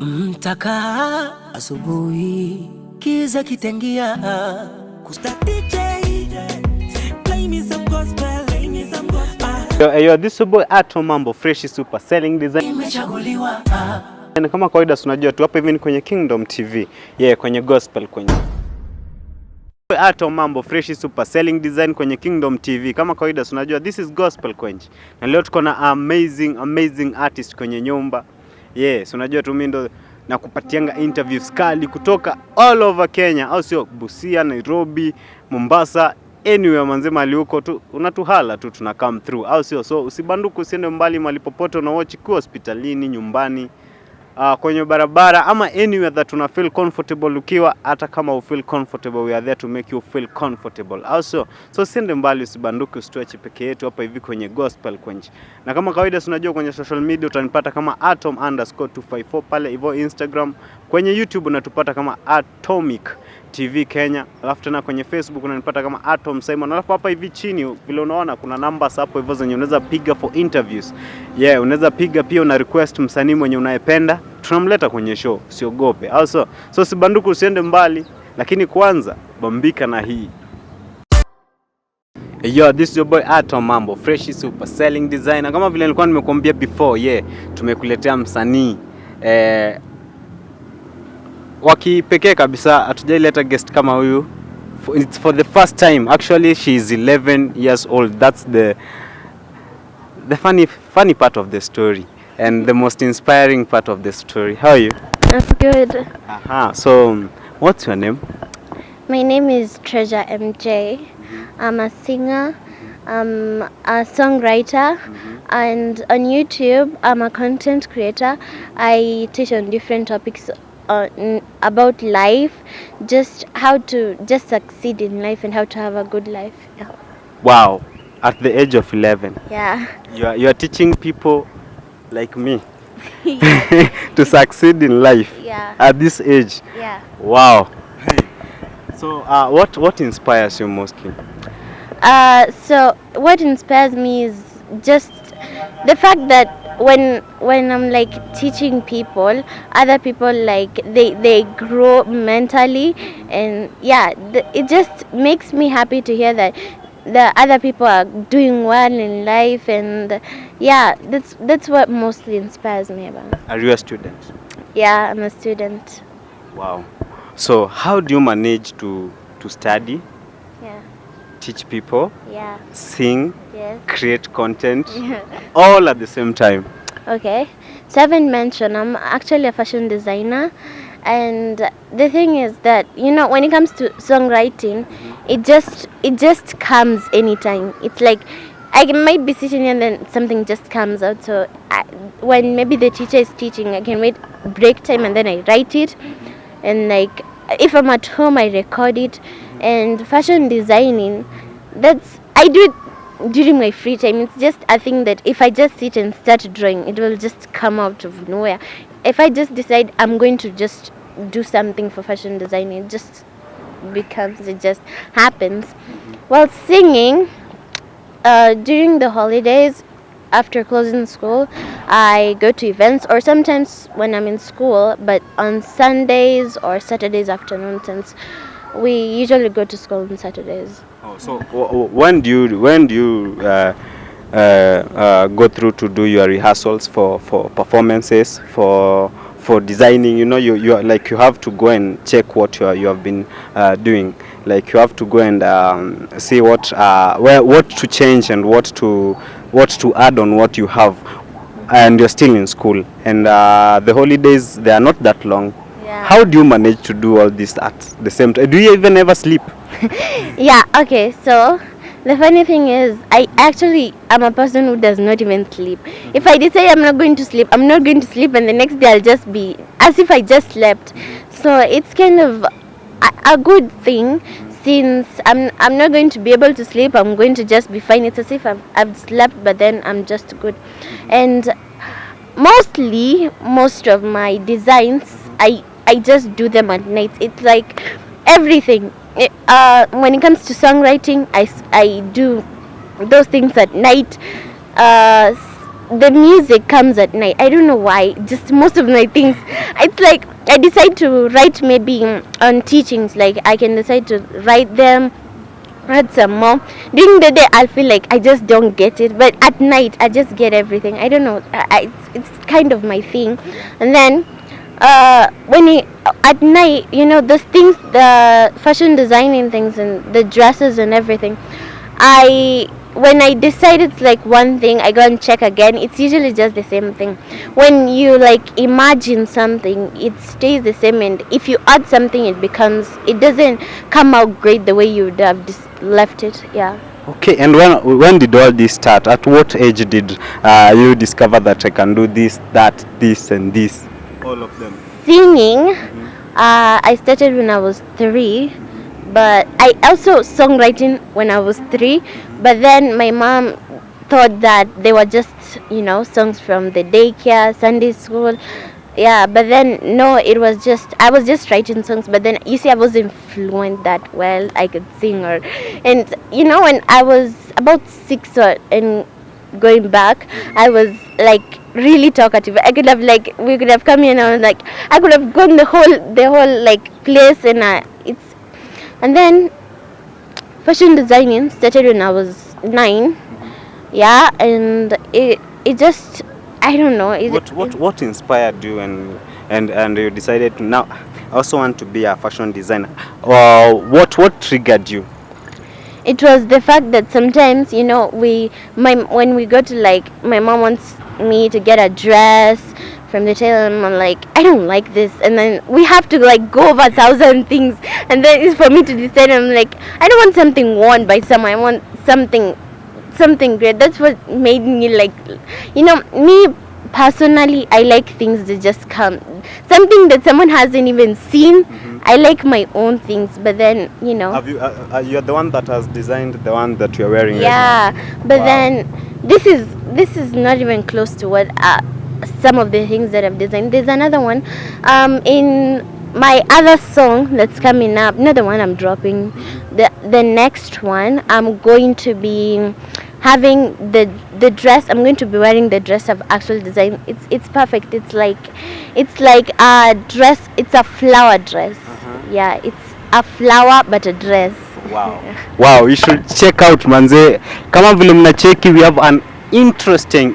Mtaka asubuhi kiza kitengia kusta DJ play me some gospel, play me some gospel. Yo, this boy Ato mambo fresh super selling design. Imechaguliwa Na kama kawaida tunajua tu hapa hivi ni kwenye Kingdom TV. Kwenye gospel kwenye Ato mambo fresh super selling design kwenye Kingdom TV. Kama kawaida tunajua this is gospel Quench. Na leo tuko na amazing artist kwenye nyumba. Unajua tu mimi ndo na kupatianga interviews kali kutoka all over Kenya, au sio? Busia, Nairobi, Mombasa, anywhere manzema ali huko tu unatuhala tu tuna come through, au sio? So usibanduke, usiende mbali, mahali popote una watch kwa hospitalini, nyumbani, kwenye barabara ama anywhere that una feel comfortable. Ukiwa hata kama u feel comfortable, we are there to make you feel comfortable, also. So usiende mbali, usibanduke, usituache peke yetu hapa hivi kwenye gospel Quench. Na kama kawaida tunajua kwenye social media utanipata kama atom_254 pale hivyo Instagram, kwenye YouTube unatupata kama Atomic TV Kenya, alafu tena kwenye Facebook unanipata kama Atom Simon. Alafu hapa hivi chini vile unaona kuna numbers hapo hivyo zenye unaweza piga for interviews. Unaweza piga pia, una request msanii mwenye unayependa, tunamleta kwenye show, usiogope. Also, so sibanduku, usiende mbali, lakini kwanza bambika na hii. Yo, this is your boy Atom mambo fresh super selling designer. Kama vile nilikuwa nimekuambia before, tumekuletea msanii wakipekee kabisa. Hatujaileta guest kama huyu. It's for the first time. Actually, she is 11 years old. That's the funny part of the story and the most inspiring part of the story. How are you? That's good. So, what's your name? My name is Treasure MJ. I'm a singer, I'm a songwriter, and on YouTube I'm a content creator. I teach on different topics about life, just how to succeed in life and how to have a good life. Yeah. Wow, at the age of 11. Yeah. You are teaching people like me to succeed in life. Yeah. At this age. Yeah. Wow. So what inspires you mostly? So what inspires me is just the fact that when I'm like teaching people, other people like they grow mentally, and it just makes me happy to hear that the other people are doing well in life, and that's what mostly inspires me about. Are you a student? Yeah, I'm a student. Wow. So how do you manage to study, teach people, sing, create content, all at the same time? Okay, so I haven't mentioned I'm actually a fashion designer, and the thing is that when it comes to songwriting, it just comes anytime. It's like I might be sitting here and then something just comes out. So when maybe the teacher is teaching, I can wait break time and then I write it, and like if I'm at home I record it. And fashion designing, I do it during my free time. It's just a thing that if I just sit and start drawing, it will just come out of nowhere. If I just decide I'm going to just do something for fashion designing, it just happens. While singing, during the holidays, after closing school, I go to events, or sometimes when I'm in school, but on Sundays or Saturdays afternoon, since we usually go to school on Saturdays. So when do you go through to do your rehearsals for performances, for designing? You like you have to go and check what you have been doing. Like you have to go and see what to change and what to add on what you have. And you're still in school, and the holidays, they are not that long. How do you manage to do all this at the same time? Do you even ever sleep? Okay, so the funny thing is I'm a person who does not even sleep. If I decide I'm not going to sleep, I'm not going to sleep, and the next day I'll just be as if I just slept. So it's kind of a good thing, since I'm not going to be able to sleep. I'm going to just be fine. It's as if I've slept, but then I'm just good. And most of my designs, I just do them at night. It's like everything. When it comes to songwriting, I do those things at night. the music comes at night. I don't know why. Just most of my things, it's like I decide to write maybe on teachings. Like I can decide to write them, add some more. During the day, I'll feel like I just don't get it, but at night, I just get everything. I don't know. It's kind of my thing. And then when it, at night, those things, the fashion designing things and the dresses and everything, when I decide it's like one thing, I go and check again. It's usually just the same thing. When you like imagine something, it stays the same, and if you add something, it doesn't come out great the way you would have just left it. Yeah. Okay, and when did all this start? At what age did you discover that I can do this, that, this, and this? All of them. Singing, I started when I was 3. But I also songwriting when I was 3, but then my mom thought that they were just songs from the daycare, Sunday school. Yeah, but then no, I was just writing songs, but then you see I wasn't fluent that well. I could sing, and when I was about 6 and going back, I was like really talkative. I could have we could have come here and I was like I could have gone the whole like place, and then fashion designing started when I was 9. Yeah, and it just, I don't know. What inspired you and you decided to now I also want to be a fashion designer? What triggered you? It was the fact that sometimes when we go to my mom wants me to get a dress from the tailor, and I'm like, I don't like this, and then we have to go over 1,000 things, and then it's for me to decide. I'm like, I don't want something worn by someone. I want something great. That's what made me me personally. I like things that just come, something that someone hasn't even seen. I like my own things, but then Have you? You're the one that has designed the one that you're wearing. Yeah, right now. but Wow. then this is not even close to what some of the things that I've designed. There's another one, in my other song that's coming up. Not the one I'm dropping. The next one, I'm going to be having the dress. I'm going to be wearing the dress of actual design. It's perfect. It's like a dress. It's a flower dress. Yeah, it's a flower but a dress. Wow. Wow, you should check out manze. Kama vile mnacheki, we have an interesting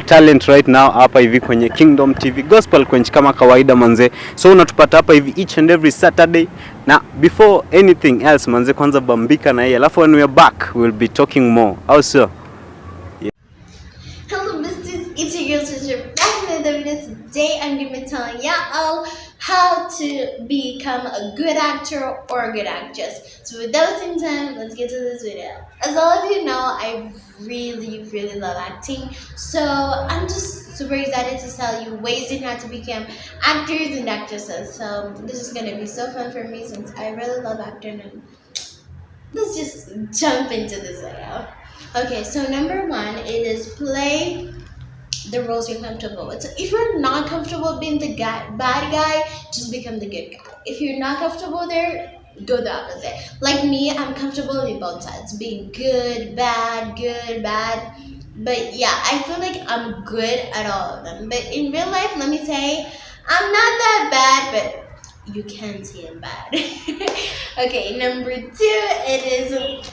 talent right now hapa hivi kwenye Kingdom TV Gospel Quench kama kawaida manze. So unatupata hapa hivi each and every Saturday. Now before anything else manze, kwanza bambika na yeye. Alafu when we are back we'll be talking more. Also, hello, Mrs. It's your girl teacher back with another video. Today I'm going to be telling y'all how to become a good actor or a good actress. So without wasting time, let's get to this video. As all of you know, I really love acting. So I'm just super excited to tell you ways in how to become actors and actresses. So this is going to be so fun for me since I really love acting. And let's just jump into this video. Okay, so number 1, it is play the roles you're comfortable with. So if you're not comfortable being the bad guy, just become the good guy. If you're not comfortable there, go the opposite. Like me, I'm comfortable in both sides, being good, bad. But yeah, I feel like I'm good at all of them. But in real life, let me say, I'm not that bad, but you can see I'm bad. Okay, number 2, it is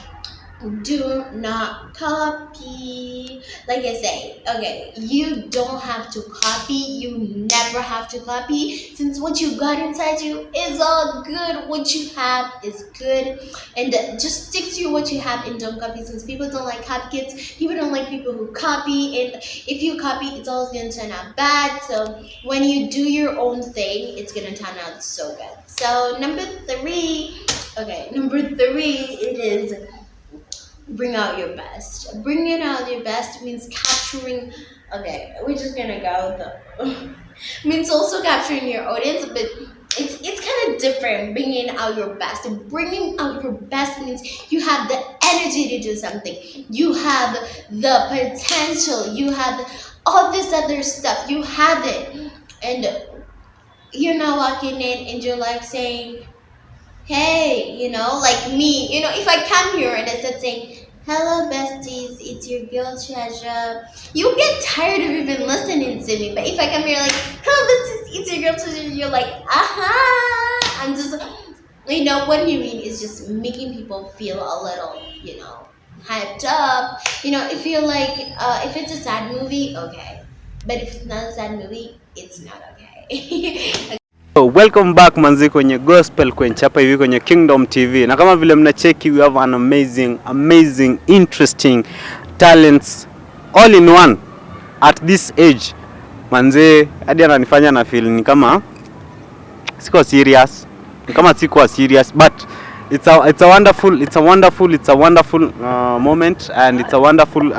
do not copy. Like I say, okay, you don't have to copy. You never have to copy, since what you got inside you is all good. What you have is good, and just stick to what you have and don't copy, since people don't like copycats. People don't like people who copy, and if you copy, it's always going to turn out bad. So when you do your own thing, it's going to turn out so good. So number 3, it is bring out your best. Bringing out your best means capturing. Okay, we're just gonna go with the. Means also capturing your audience, but it's kind of different. Bringing out your best. Bringing out your best means you have the energy to do something. You have the potential. You have all this other stuff. You have it, and you're not walking in and you're like saying, hey, like me, if I come here and I start saying, Hello, besties. It's your girl Treasure. You get tired of even listening to me, but if I come here like, hello, besties, it's your girl Treasure, you're like, aha! I'm just, what do you mean? It's just making people feel a little, hyped up. If you're like, if it's a sad movie, okay. But if it's not a sad movie, it's not okay. So, welcome back manzi kwenye Gospel Quench hapa hivi kwenye Kingdom TV. Na kama vile mnacheki, we have an amazing, interesting talents all in one at this age. Manzi hadi ananifanya na feel ni kama siko serious. Ni kama siko serious, but it's a wonderful moment, and it's a wonderful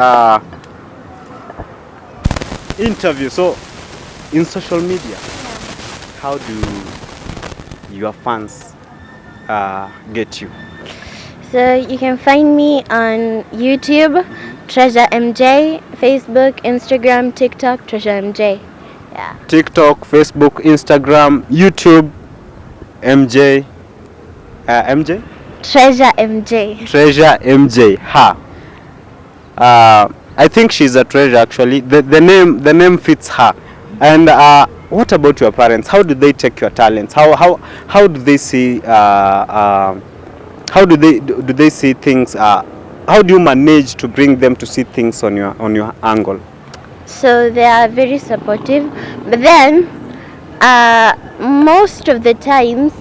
interview. So in social media, how do your fans get you? So you can find me on YouTube, Treasure MJ, Facebook, Instagram, TikTok, Treasure MJ. Yeah. TikTok, Facebook, Instagram, YouTube, MJ. MJ? Treasure MJ. Treasure MJ. Ha. I think she's a treasure actually. The name fits her. And what about your parents? How do they take your talents? How do they see how do they see things? How do you manage to bring them to see things on your angle? So they are very supportive, but then most of the times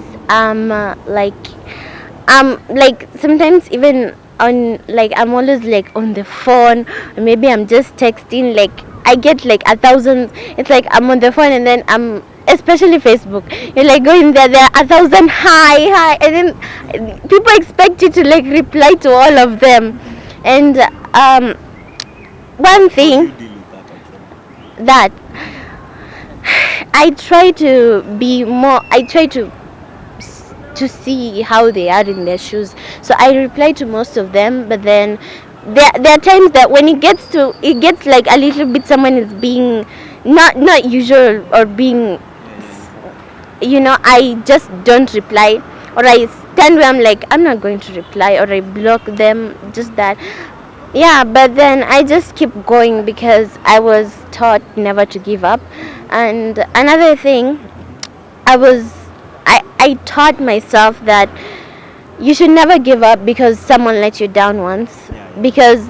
like sometimes even on I'm always like on the phone, or maybe I'm just texting, like I get like 1,000. It's like I'm on the phone and then I'm, especially Facebook, you're like going there are 1,000 hi, and then people expect you to like reply to all of them. And one thing that I try to be more, I try to see how they are in their shoes, so I reply to most of them. But then there are times that when it gets like a little bit, someone is being not usual or being, I just don't reply, or I stand where I'm like, I'm not going to reply, or I block them, just that. Yeah, but then I just keep going because I was taught never to give up. And another thing, I taught myself that you should never give up because someone let you down once. Because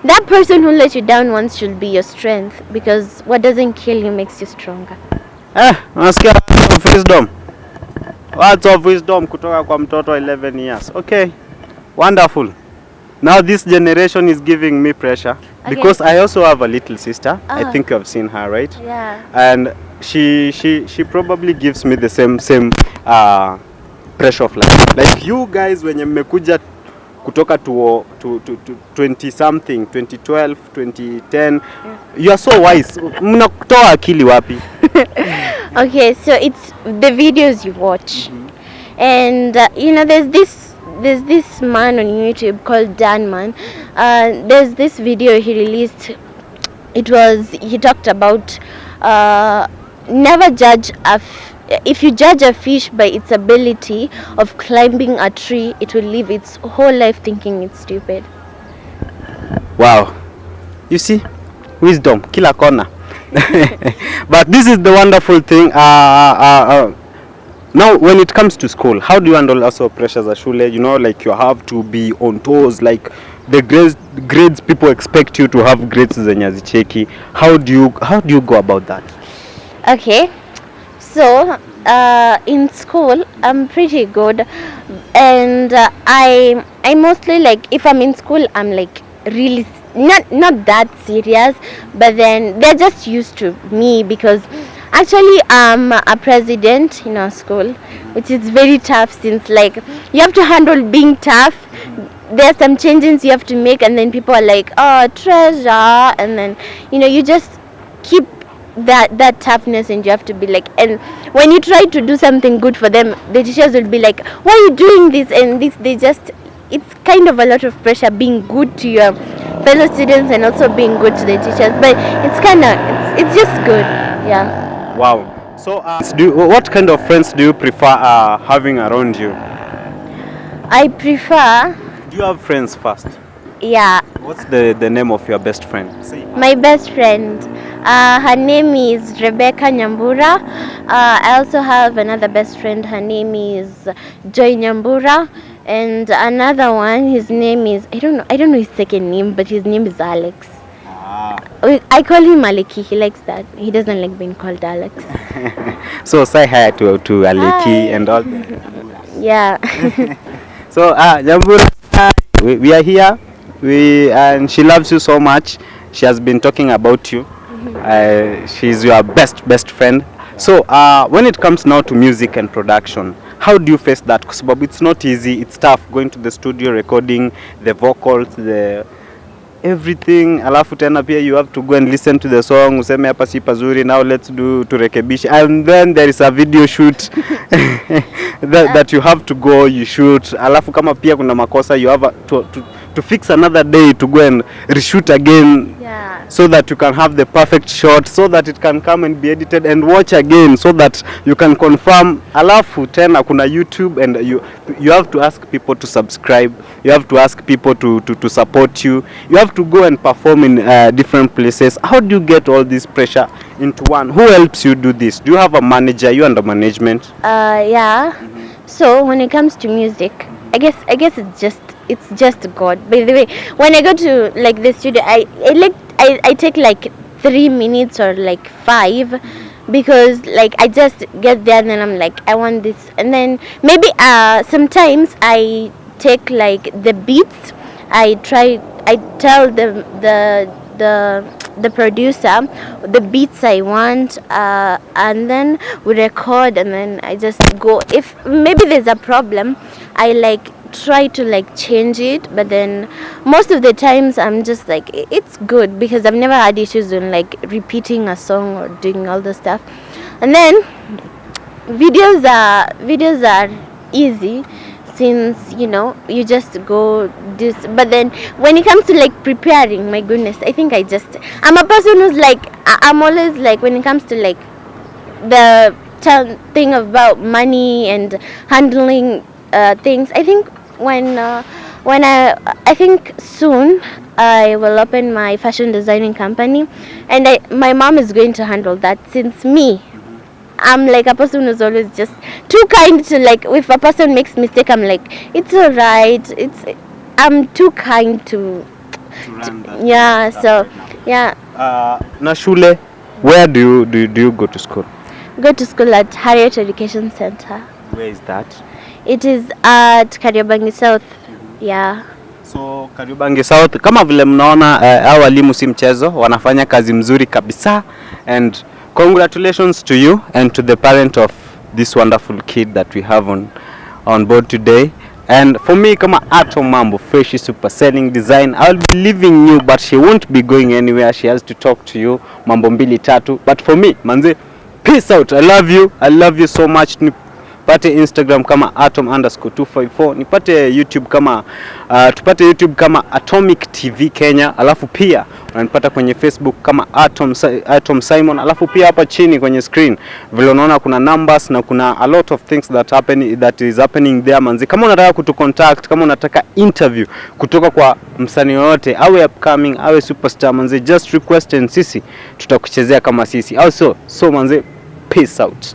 that person who let you down once should be your strength, because what doesn't kill you makes you stronger. Nasikia wisdom. Words of wisdom kutoka kwa mtoto 11 years. Okay. Wonderful. Now this generation is giving me pressure, okay, because I also have a little sister. I think you have seen her, right? Yeah. And she probably gives me the same pressure of life. Like you guys when mmekuja kutoka to 20 something, 2012, 2010, you are so wise. Mnakutoa akili wapi? Okay, so it's the videos you watch. And there's this man on YouTube called Dan Man. There's this video he released. He talked about never judge if you judge a fish by its ability of climbing a tree, it will live its whole life thinking it's stupid. Wow. You see? Wisdom, kila kona. But this is the wonderful thing. Now, when it comes to school, how do you handle also pressures at shule? Like you have to be on toes, like the grades people expect you to have grades zenye hazicheki. How do you go about that? Okay, so in school I'm pretty good, and I mostly, like, if I'm in school I'm like really not that serious, but then they're just used to me because actually I'm a president in our school, which is very tough, since like you have to handle being tough. There are some changes you have to make, and then people are like, oh, Treasure, and then you just keep that toughness, and you have to be like, and when you try to do something good for them, the teachers will be like, why are you doing this and this? It's kind of a lot of pressure being good to your fellow students and also being good to the teachers, but it's just good. Yeah. Wow. So what kind of friends do you prefer having around you? I prefer... Do you have friends first? Yeah. What's the name of your best friend? My best friend, her name is Rebecca Nyambura. I also have another best friend. Her name is Joy Nyambura, and another one. His name is I don't know his second name, but his name is Alex. I call him Aleki. He likes that. He doesn't like being called Alex. So say hi to Aleki and all. Yeah. So Nyambura, we are here. And she loves you so much. She has been talking about you. She's your best friend. So when it comes now to music and production, how do you face that? Because it's not easy. It's tough going to the studio, recording the vocals, the everything. Alafu tena pia you have to go and listen to the song. Useme hapa si pazuri, now let's do turekebisha. And then there is a video shoot that you have to go, you shoot. Alafu kama pia kuna makosa, you have to fix another day to go and reshoot again. Yeah. So that you can have the perfect shot, so that it can come and be edited and watch again, so that you can confirm. Alafu tena kuna YouTube, and you have to ask people to subscribe. You have to ask people to support you. You have to go and perform in different places. How do you get all this pressure into one? Who helps you do this? Do you have a manager? You under management? Yeah. So when it comes to music, I guess it's just God. By the way, when I go to like the studio, I take like 3 minutes or like 5, because like I just get there and then I'm like, I want this, and then maybe sometimes I take like the beats. I tell the producer the beats I want, and then we record, and then I just go. If maybe there's a problem, I like try to like change it, but then most of the times I'm just like, it's good, because I've never had issues in like repeating a song or doing all the stuff. And then videos are easy, since you just go this. But then when it comes to like preparing, my goodness, I think I'm a person who's like, I'm always like, when it comes to like the thing about money and handling things, I think when I think soon I will open my fashion designing company, and my mom is going to handle that, since I'm like a person who's always just too kind to, like, if a person makes mistake, I'm like, it's alright, I'm too kind to run that. Yeah, so right yeah. Na shule, where do you go to school? Go to school at Harriet Education Center. Where is that? It is at Kariobangi South. Yeah. So Kariobangi South, kama vile mnaona hao walimu si mchezo, wanafanya kazi mzuri kabisa, and congratulations to you and to the parent of this wonderful kid that we have on board today. And for me, kama Atom Mambo, Fresh Super Selling Design, I'll be leaving you, but she won't be going anywhere. She has to talk to you, mambo mbili tatu. But for me, manze, peace out. I love you so much. Nipate Instagram kama atom_254. Nipate YouTube kama tupate YouTube kama Atomic TV Kenya. Alafu pia unanipata kwenye Facebook kama Atom Simon. Alafu pia hapa chini kwenye screen vile unaona kuna numbers na kuna a lot of things that is happening there, manzi. Kama unataka kutucontact, kama unataka interview kutoka kwa msanii yote, awe upcoming, awe superstar, manzi, just request and sisi tutakuchezea kama sisi. Also, so manzi, peace out.